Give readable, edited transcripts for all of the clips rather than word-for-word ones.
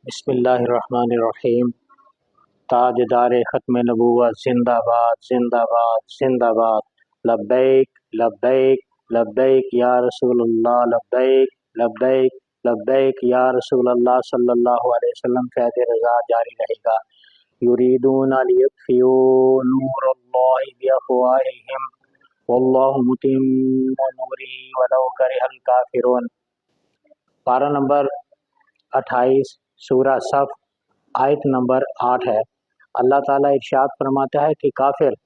بسم اللہ الرحمن الرحیم۔ تاجدار ختم نبوت زندہ باد زندہ باد زندہ باد۔ لبیک لبیک لبیک یا رسول اللہ، لبیک لبیک لبیک یا رسول اللہ صلی اللہ علیہ وسلم۔ فیض رضا جاری رہے گا۔ یریدون لیطفئوا نور اللہ بافواہہم واللہ متم نورہ ولو کرہ الکافرون۔ پارہ نمبر 28 سورہ صف آیت نمبر 8 ہے۔ اللہ تعالیٰ ارشاد فرماتا ہے کہ کافر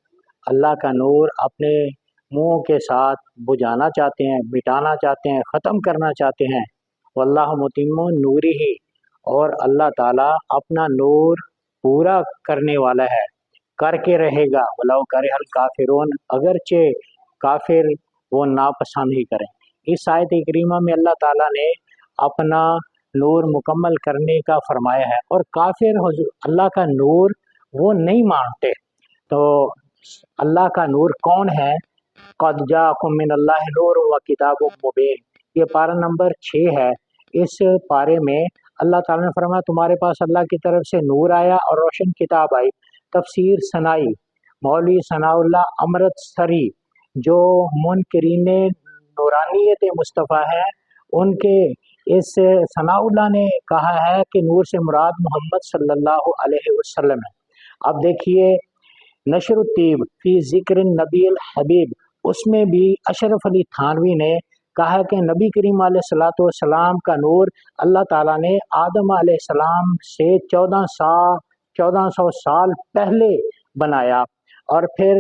اللہ کا نور اپنے منہ کے ساتھ بجھانا چاہتے ہیں، مٹانا چاہتے ہیں، ختم کرنا چاہتے ہیں۔ واللہ متم نورہ، اور اللہ تعالیٰ اپنا نور پورا کرنے والا ہے، کر کے رہے گا۔ ولو کرہ الکافرون، اگرچہ کافر وہ ناپسند ہی کریں۔ اس آیت کریمہ میں اللہ تعالیٰ نے اپنا نور مکمل کرنے کا فرمایا ہے، اور کافر اللہ کا نور وہ نہیں مانتے۔ تو اللہ کا نور کون ہے؟ قد جاءکم من اللہ نور و کتاب مبین، یہ پارہ نمبر 6 ہے۔ اس پارے میں اللہ تعالیٰ نے فرمایا تمہارے پاس اللہ کی طرف سے نور آیا اور روشن کتاب آئی۔ تفسیر ثنائی مولوی ثناء اللہ امرتسری جو منکرین نورانیت مصطفیٰ ہیں، ان کے اس ثناء اللہ نے کہا ہے کہ نور سے مراد محمد صلی اللہ علیہ وسلم ہے۔ اب دیکھیے نشر الطیب فی ذکر النبی الحبیب، اس میں بھی اشرف علی تھانوی نے کہا کہ نبی کریم علیہ السلام کا نور اللہ تعالیٰ نے آدم علیہ السلام سے 1400 سال پہلے بنایا، اور پھر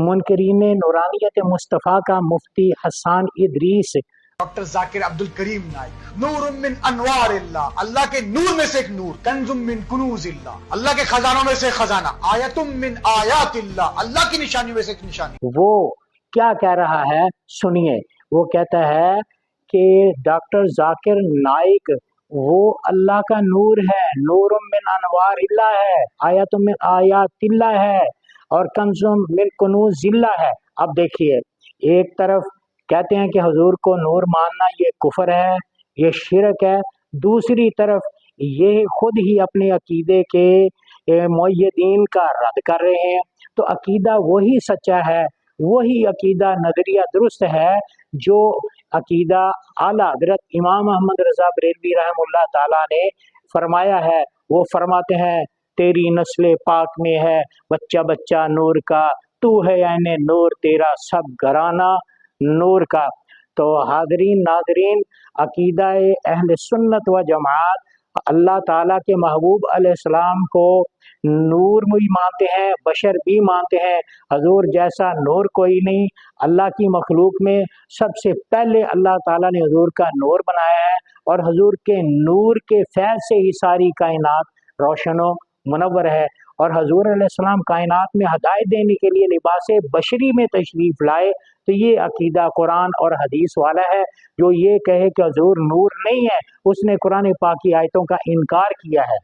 منکرین نورانیت مصطفیٰ کا مفتی حسان ادریس، ڈاکٹر ذاکر عبد الکریم نائک، نور من انوار اللہ، اللہ کے نور میں سے ایک نور، کنز من کنوز اللہ، اللہ کے خزانوں میں سے خزانہ، آیت من آیات اللہ، اللہ کی نشانی میں سے ایک نشانی۔ وہ کیا کہہ رہا ہے سنیے، وہ کہتا ہے کہ ڈاکٹر ذاکر نائک وہ اللہ کا نور ہے، نور من انوار اللہ ہے، آیت من آیات اللہ ہے، اور کنز من کنوز اللہ ہے۔ اب دیکھیے ایک طرف کہتے ہیں کہ حضور کو نور ماننا یہ کفر ہے، یہ شرک ہے، دوسری طرف یہ خود ہی اپنے عقیدے کے مؤیدین کا رد کر رہے ہیں۔ تو عقیدہ وہی سچا ہے، وہی عقیدہ نظریہ درست ہے جو عقیدہ اعلیٰ حضرت امام محمد رضا بریلوی رحمہ اللہ تعالیٰ نے فرمایا ہے۔ وہ فرماتے ہیں تیری نسل پاک میں ہے بچہ بچہ نور کا، تو ہے عین نور تیرا سب گھرانہ نور کا۔ تو حاضرین ناظرین، عقیدہ اہل سنت و جماعت اللہ تعالیٰ کے محبوب علیہ السلام کو نور بھی مانتے ہیں، بشر بھی مانتے ہیں۔ حضور جیسا نور کوئی نہیں۔ اللہ کی مخلوق میں سب سے پہلے اللہ تعالیٰ نے حضور کا نور بنایا ہے، اور حضور کے نور کے فیض سے ہی ساری کائنات روشن و منور ہے۔ اور حضور علیہ السلام کائنات میں ہدایت دینے کے لیے لباس بشری میں تشریف لائے۔ تو یہ عقیدہ قرآن اور حدیث والا ہے۔ جو یہ کہے کہ حضور نور نہیں ہے، اس نے قرآن پاک کی آیتوں کا انکار کیا ہے۔